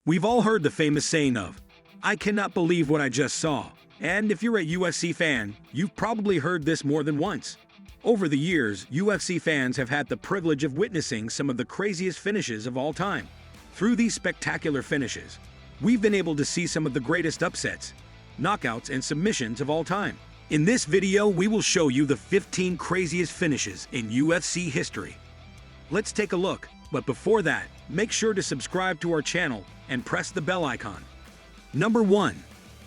We've all heard the famous saying of, "I cannot believe what I just saw." And if you're a UFC fan, you've probably heard this more than once. Over the years, UFC fans have had the privilege of witnessing some of the craziest finishes of all time. Through these spectacular finishes, we've been able to see some of the greatest upsets, knockouts, and submissions of all time. In this video, we will show you the 15 craziest finishes in UFC history. Let's take a look, but before that, make sure to subscribe to our channel and press the bell icon. Number 1.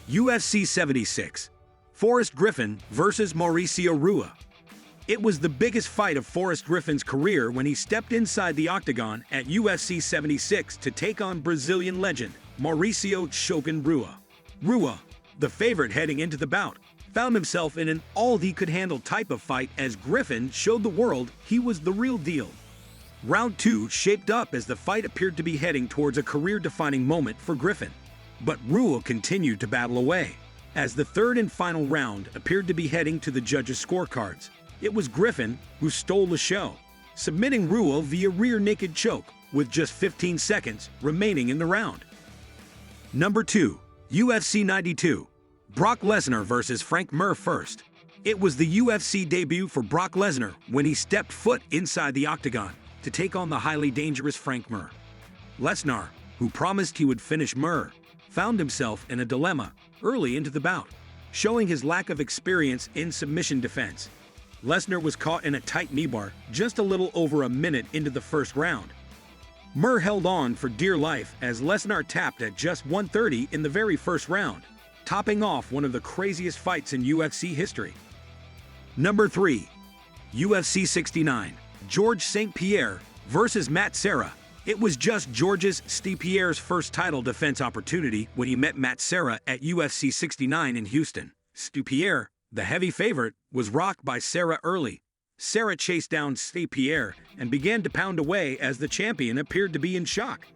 UFC 76. Forrest Griffin vs. Mauricio Rua. It was the biggest fight of Forrest Griffin's career when he stepped inside the octagon at UFC 76 to take on Brazilian legend Mauricio "Shogun" Rua. Rua, the favorite heading into the bout, found himself in an all-he-could-handle type of fight as Griffin showed the world he was the real deal. Round 2 shaped up as the fight appeared to be heading towards a career-defining moment for Griffin. But Rua continued to battle away. As the third and final round appeared to be heading to the judges' scorecards, it was Griffin who stole the show, submitting Rua via rear naked choke with just 15 seconds remaining in the round. Number 2. UFC 92. Brock Lesnar vs. Frank Mir first. It was the UFC debut for Brock Lesnar when he stepped foot inside the octagon to take on the highly dangerous Frank Mir. Lesnar, who promised he would finish Mir, found himself in a dilemma early into the bout, showing his lack of experience in submission defense. Lesnar was caught in a tight knee bar just a little over a minute into the first round. Mir held on for dear life as Lesnar tapped at just 130 in the very first round, topping off one of the craziest fights in UFC history. Number 3. UFC 69. Georges St. Pierre vs. Matt Serra. It was just Georges St. Pierre's first title defense opportunity when he met Matt Serra at UFC 69 in Houston. St. Pierre, the heavy favorite, was rocked by Serra early. Serra chased down St. Pierre and began to pound away as the champion appeared to be in shock.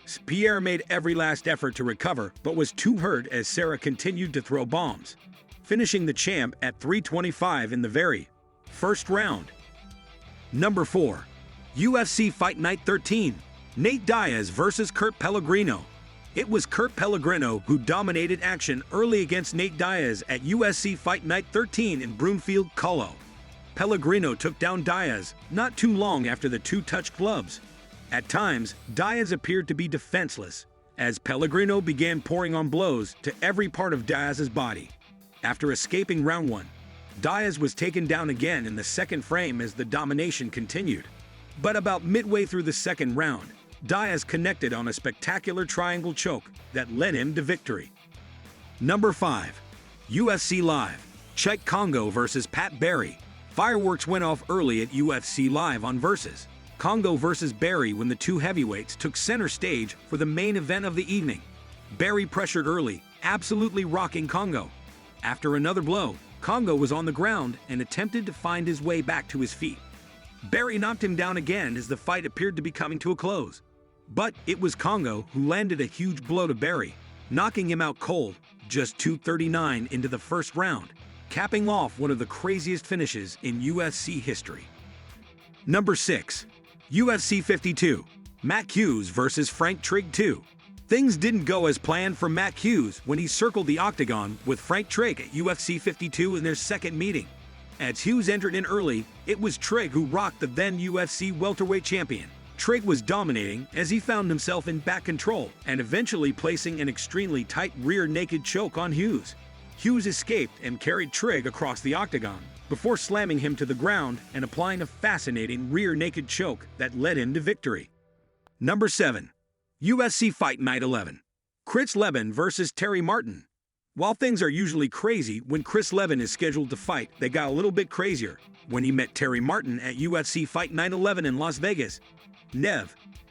St. Pierre made every last effort to recover but was too hurt as Serra continued to throw bombs, finishing the champ at 325 in the very first round. Number 4. UFC Fight Night 13. Nate Diaz vs. Kurt Pellegrino. It was Kurt Pellegrino who dominated action early against Nate Diaz at UFC Fight Night 13 in Broomfield, Colo. Pellegrino took down Diaz not too long after the two touched gloves. At times, Diaz appeared to be defenseless, as Pellegrino began pouring on blows to every part of Diaz's body. After escaping round 1, Diaz was taken down again in the second frame as the domination continued. But about midway through the second round, Diaz connected on a spectacular triangle choke that led him to victory. Number 5. UFC Live. Cheick Kongo vs. Pat Barry. Fireworks went off early at UFC Live on Versus. Kongo vs. Barry when the two heavyweights took center stage for the main event of the evening. Barry pressured early, absolutely rocking Kongo. After another blow, Kongo was on the ground and attempted to find his way back to his feet. Barry knocked him down again as the fight appeared to be coming to a close. But it was Kongo who landed a huge blow to Barry, knocking him out cold just 2:39 into the first round, capping off one of the craziest finishes in UFC history. Number 6. UFC 52. Matt Hughes vs. Frank Trigg 2. Things didn't go as planned for Matt Hughes when he circled the octagon with Frank Trigg at UFC 52 in their second meeting. As Hughes entered in early, it was Trigg who rocked the then UFC welterweight champion. Trigg was dominating as he found himself in back control and eventually placing an extremely tight rear naked choke on Hughes. Hughes escaped and carried Trigg across the octagon before slamming him to the ground and applying a fascinating rear naked choke that led him to victory. Number 7. UFC Fight Night 11. Chris Leben vs. Terry Martin. While things are usually crazy when Chris Leben is scheduled to fight, they got a little bit crazier when he met Terry Martin at UFC Fight Night 11 in Las Vegas.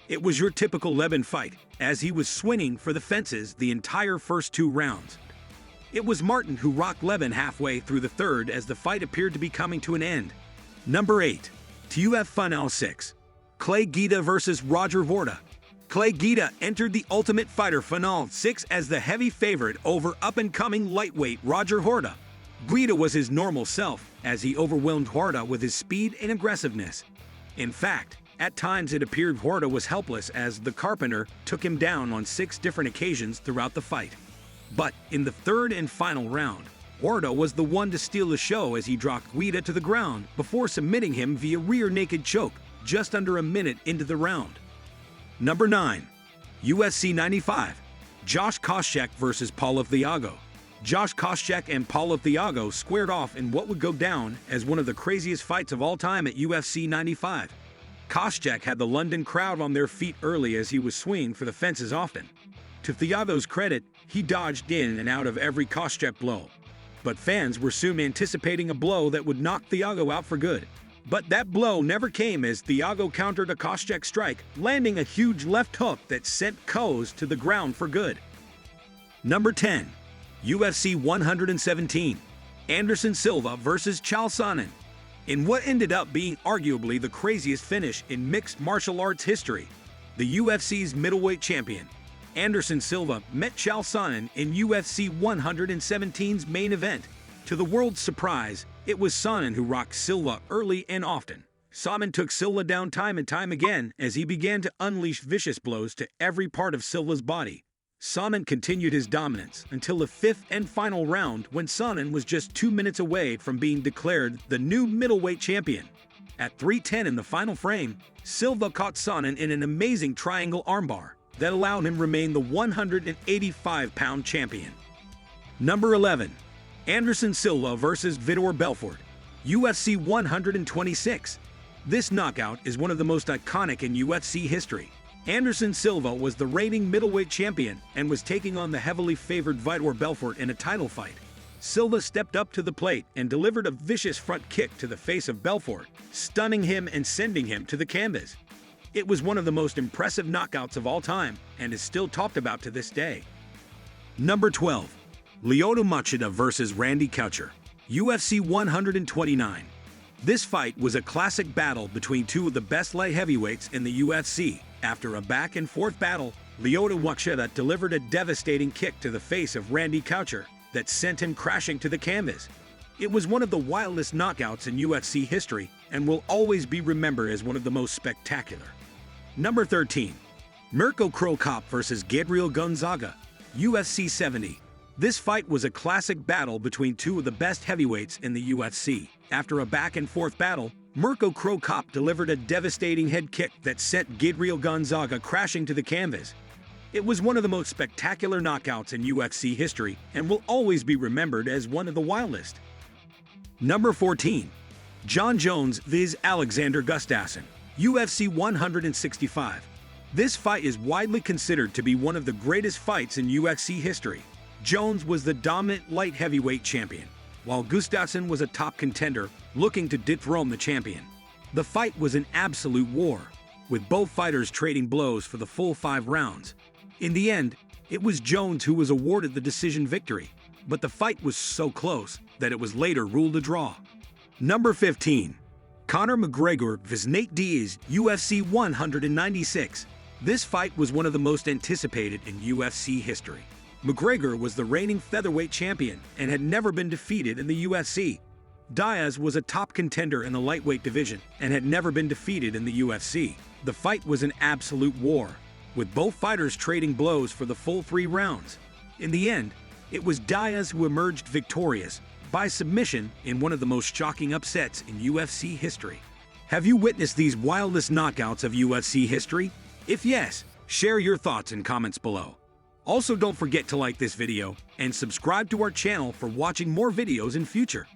It was your typical Leben fight, as he was swinging for the fences the entire first 2 rounds. It was Martin who rocked Leben halfway through the third as the fight appeared to be coming to an end. Number 8. TUF Final 6. Clay Guida vs. Roger Vorta. Clay Guida entered the Ultimate Fighter Final 6 as the heavy favorite over up-and-coming lightweight Roger Horta. Guida was his normal self as he overwhelmed Horta with his speed and aggressiveness. In fact, At times it appeared Horta was helpless as the Carpenter took him down on 6 different occasions throughout the fight. But in the third and final round, Horta was the one to steal the show as he dropped Guida to the ground before submitting him via rear naked choke just under a minute into the round. Number 9. UFC 95. Josh Koscheck vs. Paulo Thiago. Josh Koscheck and Paulo Thiago squared off in what would go down as one of the craziest fights of all time at UFC 95. Koscheck had the London crowd on their feet early as he was swinging for the fences often. To Thiago's credit, he dodged in and out of every Koscheck blow. But fans were soon anticipating a blow that would knock Thiago out for good. But that blow never came as Thiago countered a Koscheck strike, landing a huge left hook that sent Koz to the ground for good. Number 10. UFC 117. Anderson Silva vs. Chael Sonnen. In what ended up being arguably the craziest finish in mixed martial arts history, the UFC's middleweight champion, Anderson Silva, met Chael Sonnen in UFC 117's main event. To the world's surprise, it was Sonnen who rocked Silva early and often. Sonnen took Silva down time and time again as he began to unleash vicious blows to every part of Silva's body. Sonnen continued his dominance until the 5th and final round when Sonnen was just 2 minutes away from being declared the new middleweight champion. At 3:10 in the final frame, Silva caught Sonnen in an amazing triangle armbar that allowed him remain the 185-pound champion. Number 11. Anderson Silva vs. Vitor Belfort. UFC 126. This knockout is one of the most iconic in UFC history. Anderson Silva was the reigning middleweight champion and was taking on the heavily favored Vitor Belfort in a title fight. Silva stepped up to the plate and delivered a vicious front kick to the face of Belfort, stunning him and sending him to the canvas. It was one of the most impressive knockouts of all time and is still talked about to this day. Number 12. Lyoto Machida vs. Randy Couture. UFC 129. This fight was a classic battle between two of the best light heavyweights in the UFC. After a back-and-forth battle, Lyoto Machida delivered a devastating kick to the face of Randy Couture that sent him crashing to the canvas. It was one of the wildest knockouts in UFC history and will always be remembered as one of the most spectacular. Number 13. Mirko Cro Cop vs. Gabriel Gonzaga. UFC 70. This fight was a classic battle between two of the best heavyweights in the UFC. After a back-and-forth battle, Mirko Cro Cop delivered a devastating head kick that sent Gabriel Gonzaga crashing to the canvas. It was one of the most spectacular knockouts in UFC history and will always be remembered as one of the wildest. Number 14. Jon Jones vs. Alexander Gustafsson. UFC 165. This fight is widely considered to be one of the greatest fights in UFC history. Jones was the dominant light heavyweight champion, while Gustafsson was a top contender looking to dethrone the champion. The fight was an absolute war, with both fighters trading blows for the full 5 rounds. In the end, it was Jones who was awarded the decision victory, but the fight was so close that it was later ruled a draw. Number 15. Conor McGregor vs. Nate Diaz, UFC 196. This fight was one of the most anticipated in UFC history. McGregor was the reigning featherweight champion and had never been defeated in the UFC. Diaz was a top contender in the lightweight division and had never been defeated in the UFC. The fight was an absolute war, with both fighters trading blows for the full 3 rounds. In the end, it was Diaz who emerged victorious by submission in one of the most shocking upsets in UFC history. Have you witnessed these wildest knockouts of UFC history? If yes, share your thoughts in comments below. Also, don't forget to like this video and subscribe to our channel for watching more videos in future.